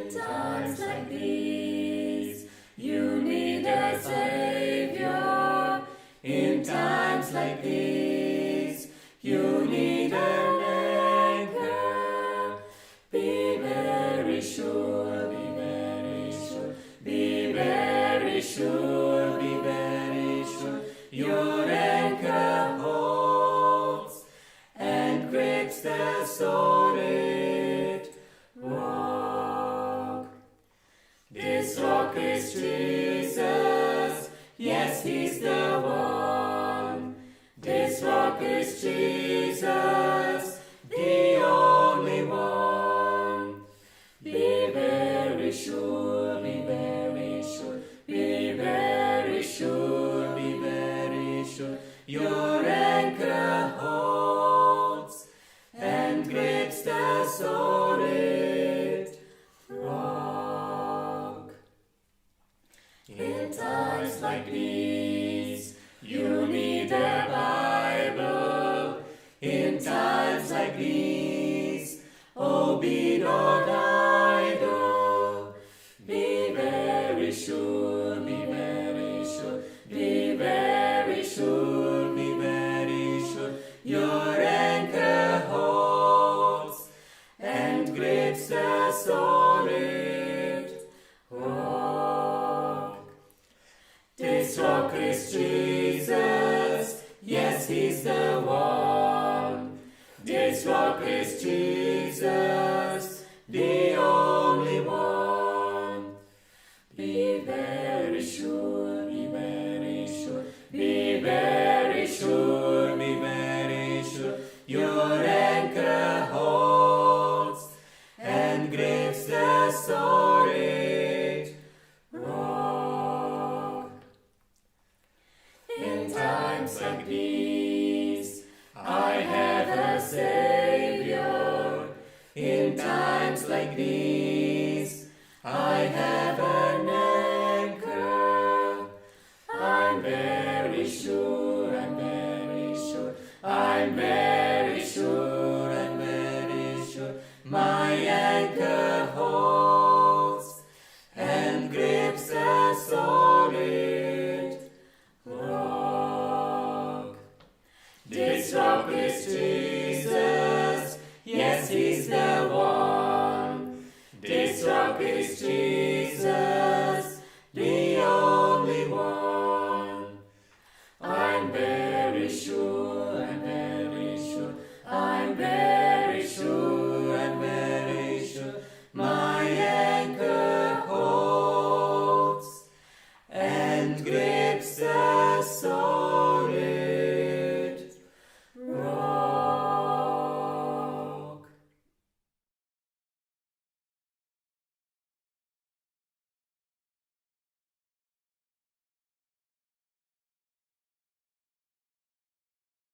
times like these, you need a Savior. In times like these, you need an anchor. Be very sure, be very sure, be very sure, be very sure. Your anchor holds and grips the solid rock. This rock is Jesus, yes, He's the one. This rock is Jesus, the only one. Be very sure, be very sure, be very sure, be very sure. Your anchor holds and grips the solid rock. In times like these, you need a Bible. In times like these, oh, be not idle. Be very sure, be very sure, be very sure, be very sure. Your anchor holds and grips the solid rock. This rock is Jesus, yes, He's the one. This rock is Jesus, the only one. Be very sure, be very sure, be very sure, be very sure. Your anchor holds and grips the solid rock. In times like these, I have a Savior. In times like these, I have an anchor. I'm very sure, I'm very sure, I'm very sure, I'm very sure. My anchor holds and grips the solid rock. This rock is Jesus, yes, He's the one. This rock is Jesus, the only one. I'm very sure, I'm very sure, I'm very sure, I'm very sure. My anchor holds and grips the